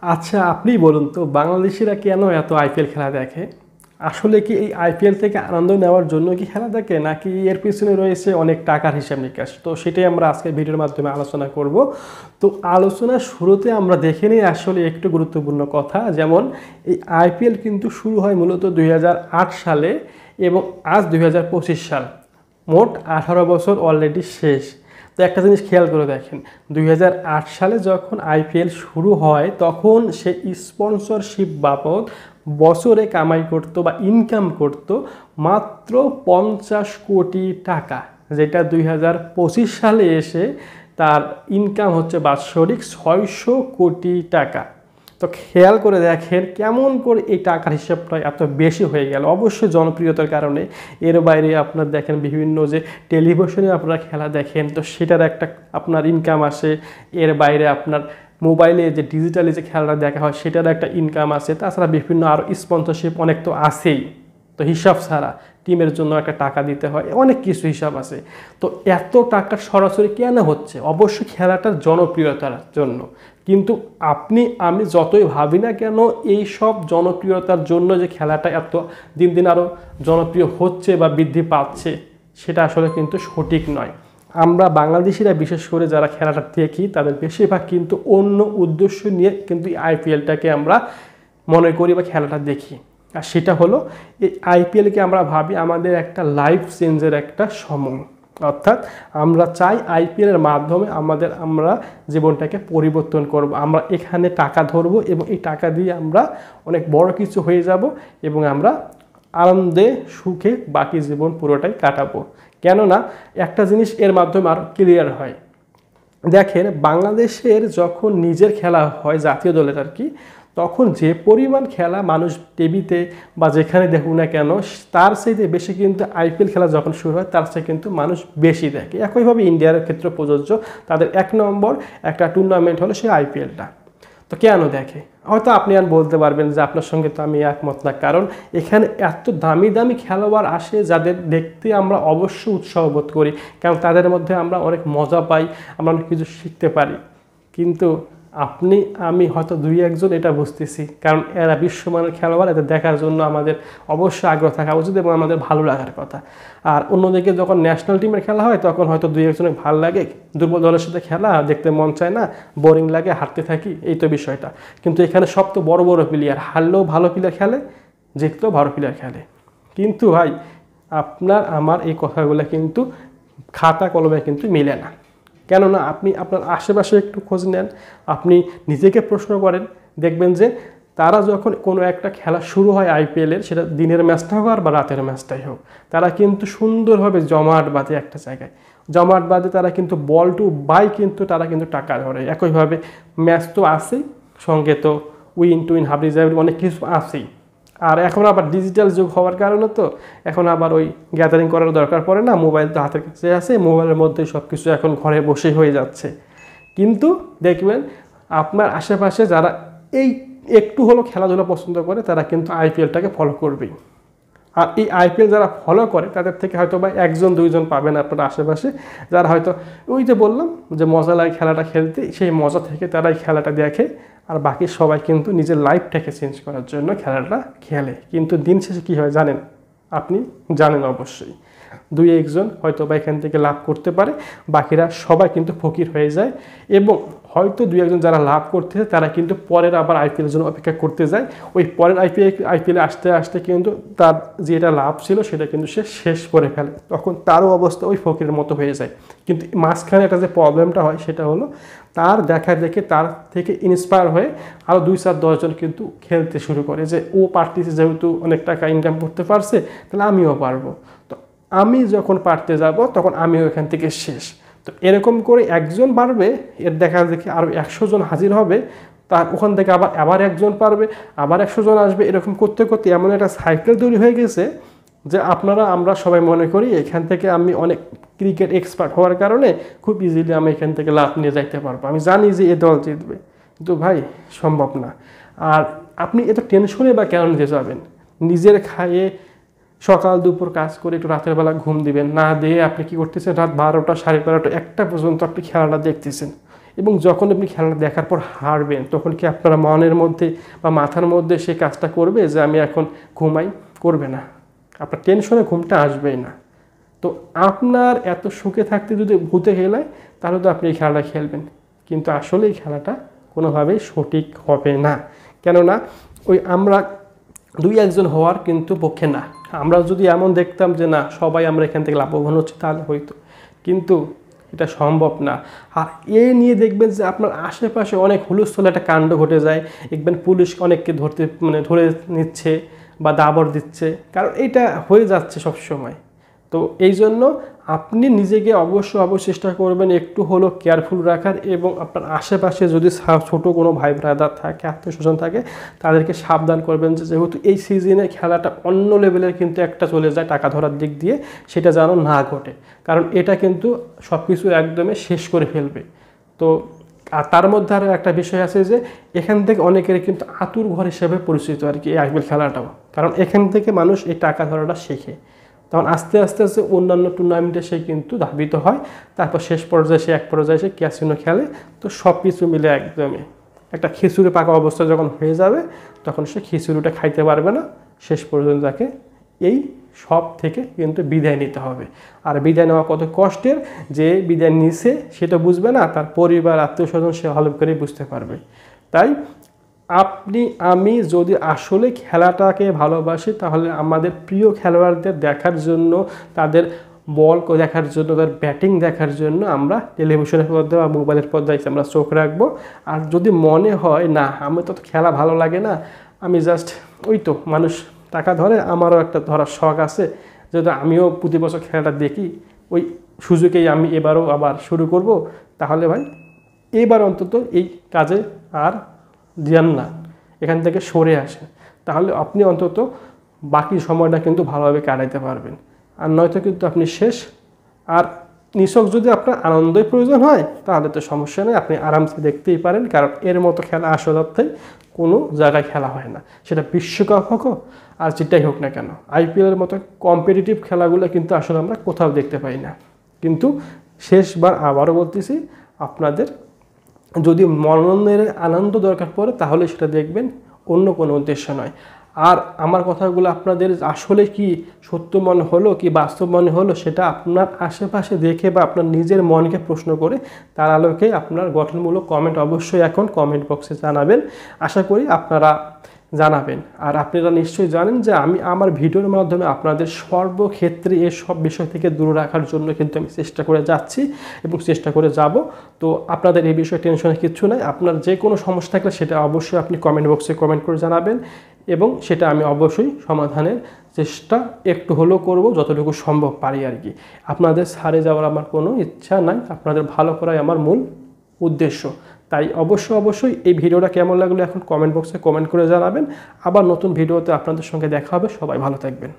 আচ্ছা, আপনি বলুন তো বাংলাদেশিরা কেন এত আইপিএল খেলা দেখে? আসলে কি এই আইপিএল থেকে আনন্দ নেওয়ার জন্য কি খেলা দেখে, নাকি এর পিছনে রয়েছে অনেক টাকার হিসাব নিকাশ? তো সেটাই আমরা আজকের ভিডিওর মাধ্যমে আলোচনা করব। তো আলোচনার শুরুতে আমরা দেখে নিই আসলে একটু গুরুত্বপূর্ণ কথা, যেমন এই আইপিএল কিন্তু শুরু হয় মূলত 2008 সালে এবং আজ 2025 সাল। মোট 18 বছর অলরেডি শেষ। তো একটা জিনিস খেয়াল করে দেখেন, 2008 সালে যখন আইপিএল শুরু হয় তখন সে স্পন্সরশিপ বাবদ বছরে কামাই করত বা ইনকাম করত মাত্র 50 কোটি টাকা, যেটা 2025 সালে এসে তার ইনকাম হচ্ছে বাৎসরিক 600 কোটি টাকা। তো খেয়াল করে দেখেন কেমন করে এই টাকার হিসাবটা এত বেশি হয়ে গেল। অবশ্যই জনপ্রিয়তার কারণে। এর বাইরে আপনার দেখেন বিভিন্ন যে টেলিভিশনে আপনারা খেলা দেখেন, তো সেটার একটা আপনার ইনকাম আসে। এর বাইরে আপনার মোবাইলে যে ডিজিটালি যে খেলাটা দেখা হয় সেটার একটা ইনকাম আছে। তাছাড়া বিভিন্ন আরও স্পন্সরশিপ অনেক তো আছেই। তো হিসাব ছাড়া টিমের জন্য একটা টাকা দিতে হয়, অনেক কিছু হিসাব আছে। তো এত টাকা সরাসরি কেন হচ্ছে? অবশ্যই খেলাটার জনপ্রিয়তার জন্য। কিন্তু আপনি আমি যতই ভাবি না কেন এই সব জনপ্রিয়তার জন্য যে খেলাটা এত দিন দিন আরও জনপ্রিয় হচ্ছে বা বৃদ্ধি পাচ্ছে, সেটা আসলে কিন্তু সঠিক নয়। আমরা বাংলাদেশিরা বিশেষ করে যারা খেলাটা দেখি তাদের বেশিরভাগ কিন্তু অন্য উদ্দেশ্য নিয়ে কিন্তু আইপিএলটাকে আমরা মনে করি বা খেলাটা দেখি। আর সেটা হলো এই আইপিএলকে আমরা ভাবি আমাদের একটা লাইফ চেঞ্জের একটা সময়। অর্থাৎ আমরা চাই আইপিএলের মাধ্যমে আমরা জীবনটাকে পরিবর্তন করব। আমরা এখানে টাকা ধরবো এবং এই টাকা দিয়ে আমরা অনেক বড় কিছু হয়ে যাব এবং আমরা আনন্দে সুখে বাকি জীবন পুরোটাই কাটাবো। কেননা একটা জিনিস এর মাধ্যমে আর ক্লিয়ার হয়। দেখেন, বাংলাদেশের যখন নিজের খেলা হয় জাতীয় দলের আর কি, তখন যে পরিমাণ খেলা মানুষ টিভিতে বা যেখানে দেখুক না কেন তার চাইতে বেশি কিন্তু আইপিএল খেলা যখন শুরু হয় তার চেয়ে কিন্তু মানুষ বেশি দেখে। একইভাবে ইন্ডিয়ার ক্ষেত্রে প্রযোজ্য। তাদের 1 নম্বর একটা টুর্নামেন্ট হলো সেই আইপিএলটা। তো কেন দেখে? হয়তো আপনি আর বলতে পারবেন যে আপনার সঙ্গে তো আমি একমত না, কারণ এখানে এত দামি দামি খেলোয়াড় আসে যাদের দেখতে আমরা অবশ্যই উৎসাহ বোধ করি, কারণ তাদের মধ্যে আমরা অনেক মজা পাই, আমরা অনেক কিছু শিখতে পারি। কিন্তু আপনি আমি হয়তো 2-1 জন এটা বুঝতেছি, কারণ এরা বিশ্বমানের খেলোয়াড়, এদের দেখার জন্য আমাদের অবশ্যই আগ্রহ থাকা উচিত এবং আমাদের ভালো লাগার কথা। আর অন্যদিকে যখন ন্যাশনাল টিমের খেলা হয় তখন হয়তো 2-1 জনের ভালো লাগে, দুর্বল দলের সাথে খেলা দেখতে মন চায় না, বোরিং লাগে, হারতে থাকি, এই তো বিষয়টা। কিন্তু এখানে সব তো বড় বড় প্লেয়ার, হারলেও ভালো প্লেয়ার খেলে, জিতলেও ভালো প্লেয়ার খেলে। কিন্তু ভাই আপনার আমার এই কথাগুলো কিন্তু খাতা কলমে কিন্তু মিলে না। কেননা আপনি আপনার আশেপাশে একটু খোঁজ নেন, আপনি নিজেকে প্রশ্ন করেন, দেখবেন যে তারা যখন কোনো একটা খেলা শুরু হয় আইপিএলের, সেটা দিনের ম্যাচটা হোক আর বা রাতের ম্যাচটাই হোক, তারা কিন্তু সুন্দরভাবে জমাট বাঁধে একটা জায়গায়। জমাট বাঁধে তারা কিন্তু বল টু বাই কিন্তু তারা কিন্তু টাকা ধরে। একইভাবে ম্যাচ তো আছেই, সঙ্গে তো উইন টুইন হাবি জাবি অনেক কিছু আছেই। আর এখন আবার ডিজিটাল যুগ হওয়ার কারণে তো এখন আবার ওই গ্যাদারিং করার দরকার পড়ে না, মোবাইল তো হাতের কাছে আছে, মোবাইলের মধ্যেই সব কিছু এখন ঘরে বসে হয়ে যাচ্ছে। কিন্তু দেখবেন আপনার আশেপাশে যারা এই একটু হলো খেলাধুলা পছন্দ করে তারা কিন্তু আইপিএলটাকে ফলো করবেই। আর এই আইপিএল যারা ফলো করে তাদের থেকে হয়তো বা 1-2 জন পাবেন আপনার আশেপাশে, যারা হয়তো ওই যে বললাম যে মজা লাগে খেলাটা খেলতে, সেই মজা থেকে তারা এই খেলাটা দেখে। আর বাকি সবাই কিন্তু নিজের লাইফটাকে চেঞ্জ করার জন্য খেলাটা খেলে। কিন্তু দিন শেষে কী হয় জানেন? আপনি জানেন অবশ্যই, 2-1 জন হয়তো বা এখান থেকে লাভ করতে পারে, বাকিরা সবাই কিন্তু ফকির হয়ে যায়। এবং হয়তো 2-1 জন যারা লাভ করতেছে তারা কিন্তু পরের আবার আইপিএলের জন্য অপেক্ষা করতে যায়। ওই পরের আইপিএলে আসতে আসতে কিন্তু তার যেটা লাভ ছিল সেটা কিন্তু সে শেষ করে ফেলে, তখন তারও অবস্থা ওই ফকিরের মতো হয়ে যায়। কিন্তু মাঝখানে একটা যে প্রবলেমটা হয় সেটা হলো তার দেখা দেখে তার থেকে ইন্সপায়ার হয়ে আরও 2-4-10 জন কিন্তু খেলতে শুরু করে, যে ও পারতেছে, যেহেতু অনেক টাকা ইনকাম করতে পারছে, তাহলে আমিও পারবো। তো আমি যখন পারতে যাব তখন আমিও এখান থেকে শেষ। তো এরকম করে 1 জন পারবে, এর দেখা দেখি আরও 100 জন হাজির হবে, তার ওখান থেকে আবার 1 জন পারবে, আবার 100 জন আসবে। এরকম করতে করতে এমন একটা সাইকেল তৈরি হয়ে গেছে যে আমরা সবাই মনে করি এখান থেকে আমি অনেক ক্রিকেট এক্সপার্ট হওয়ার কারণে খুব ইজিলি আমি এখান থেকে লাভ নিয়ে যাইতে পারবো, আমি জানি যে এ দল জিতবে। কিন্তু ভাই সম্ভব না। আর আপনি এত টেনশনে বা কেন নিতে যাবেন? নিজের খাইয়ে সকাল দুপুর কাজ করে একটু রাতের বেলা ঘুম দিবেন না, দিয়ে আপনি কি করতেছেন রাত 12টা 12:30 1টা পর্যন্ত আপনি খেলাটা দেখতেছেন। এবং যখন আপনি খেলা দেখার পর হারবেন তখন কি আপনার মনের মধ্যে বা মাথার মধ্যে সেই কাজটা করবে যে আমি এখন ঘুমাই? করবে না। আপনার টেনশনে ঘুমটা আসবেই না। তো আপনার এত সুখে থাকতে যদি ভূতে খেলায় তাহলে তো আপনি এই খেলাটা খেলবেন, কিন্তু আসলে এই খেলাটা কোনোভাবেই সঠিক হবে না। কেননা ওই আমরা 2-1 জন হওয়ার কিন্তু পক্ষে না। আমরা যদি এমন দেখতাম যে না সবাই আমরা এখান থেকে লাভবান হচ্ছি তাহলে হয়তো, কিন্তু এটা সম্ভব না। আর এ নিয়ে দেখবেন যে আপনার আশেপাশে অনেক হুলস্থুল একটা কাণ্ড ঘটে যায়, দেখবেন পুলিশ অনেককে ধরে নিচ্ছে বা দাবড় দিচ্ছে, কারণ এটা হয়ে যাচ্ছে সব সময়। তো এই জন্য আপনি নিজেকে অবশ্যই চেষ্টা করবেন একটু হলেও কেয়ারফুল রাখার, এবং আপনার আশেপাশে যদি ছোটো কোনো ভাই ব্রাদার থাকে, আত্মীয় স্বজন থাকে, তাদেরকে সাবধান করবেন যে যেহেতু এই সিজনে খেলাটা অন্য লেভেলের কিন্তু একটা চলে যায় টাকা ধরার দিক দিয়ে, সেটা যেন না ঘটে, কারণ এটা কিন্তু সব কিছু একদমই শেষ করে ফেলবে। তো আর তার মধ্যে আরও একটা বিষয় আছে যে এখান থেকে অনেকের কিন্তু আতুর ঘর হিসেবে পরিচিত আর কি এই আইপিএল খেলাটাও, কারণ এখান থেকে মানুষ এই টাকা ধরাটা শেখে। তখন আস্তে আস্তে অন্যান্য টুর্নামেন্টে সে কিন্তু ধাবিত হয়, তারপর শেষ পর্যায়ে সে এক পর্যায়ে সে ক্যাসিনো খেলে। তো সব কিছু মিলে একদমই একটা খিচুড়ি পাকা অবস্থা যখন হয়ে যাবে তখন সে খিচুড়িটা খাইতে পারবে না, শেষ পর্যন্ত তাকে এই সব থেকে কিন্তু বিদায় নিতে হবে। আর বিদায় নেওয়া কত কষ্টের, যে বিদায় নিছে সেটা বুঝবে না, তার পরিবার আত্মীয় স্বজন সে ভালো করেই বুঝতে পারবে। তাই আমি যদি আসলে খেলাটাকে ভালোবাসি তাহলে আমাদের প্রিয় খেলোয়াড়দের দেখার জন্য, তাদের বল দেখার জন্য, তাদের ব্যাটিং দেখার জন্য আমরা টেলিভিশনের পর্দায় বা মোবাইলের পর্দায় আমরা চোখ রাখবো। আর যদি মনে হয় না আমার তো খেলা ভালো লাগে না, আমি জাস্ট ওই তো মানুষ টাকা ধরে, আমারও একটা ধরার শখ আছে, যেহেতু আমিও প্রতি বছর খেলাটা দেখি, ওই সুযোগেই আমি এবারও আবার শুরু করব, তাহলে ভাই এবার অন্তত এই কাজে আর দিয়ান না, এখান থেকে সরে আসেন, তাহলে আপনি অন্তত বাকি সময়টা কিন্তু ভালোভাবে কাটাইতে পারবেন। আর নয়তো কিন্তু আপনি শেষ। আর নিছক যদি আপনার আনন্দই প্রয়োজন হয় তাহলে তো সমস্যা নেই, আপনি আরামসে দেখতেই পারেন, কারণ এর মতো খেলা আসল অর্থেই কোনো জায়গায় খেলা হয় না, সেটা বিশ্বকাপ হোক আর যেটাই হোক না কেন। আইপিএলের মতো কম্পিটিটিভ খেলাগুলো কিন্তু আসলে আমরা কোথাও দেখতে পাই না। কিন্তু শেষবার আবারও বলতেছি, আপনাদের যদি মননের আনন্দ দরকার পড়ে তাহলে সেটা দেখবেন, অন্য কোনো উদ্দেশ্য নয়। আর আমার কথাগুলো আপনাদের আসলে কি সত্য মনে হলো কি বাস্তব মনে হলো, সেটা আপনার আশেপাশে দেখে বা আপনার নিজের মনকে প্রশ্ন করে তার আলোকে আপনার গঠনমূলক কমেন্ট অবশ্যই এখন কমেন্ট বক্সে জানাবেন। আশা করি আপনারা জানাবেন। আর আপনারা নিশ্চয়ই জানেন যে আমি আমার ভিডিওর মাধ্যমে আপনাদের সর্বক্ষেত্রে এসব বিষয় থেকে দূরে রাখার জন্য কিন্তু আমি চেষ্টা করে যাচ্ছি এবং চেষ্টা করে যাব। তো আপনাদের এই বিষয়ে টেনশনের কিছু নাই, আপনার যে কোনো সমস্যা থাকলে সেটা অবশ্যই আপনি কমেন্ট বক্সে কমেন্ট করে জানাবেন, এবং সেটা আমি অবশ্যই সমাধানের চেষ্টা একটু হলেও করব, যতটুকু সম্ভব পারি আর কি। আপনাদের ছাড়ে যাওয়ার আমার কোনো ইচ্ছা নাই, আপনাদের ভালো করাই আমার মূল উদ্দেশ্য। তাই অবশ্যই এই ভিডিওটা কেমন লাগলো এখন কমেন্ট বক্সে কমেন্ট করে জানাবেন। আবার নতুন ভিডিওতে আপনাদের সঙ্গে দেখা হবে। সবাই ভালো থাকবেন।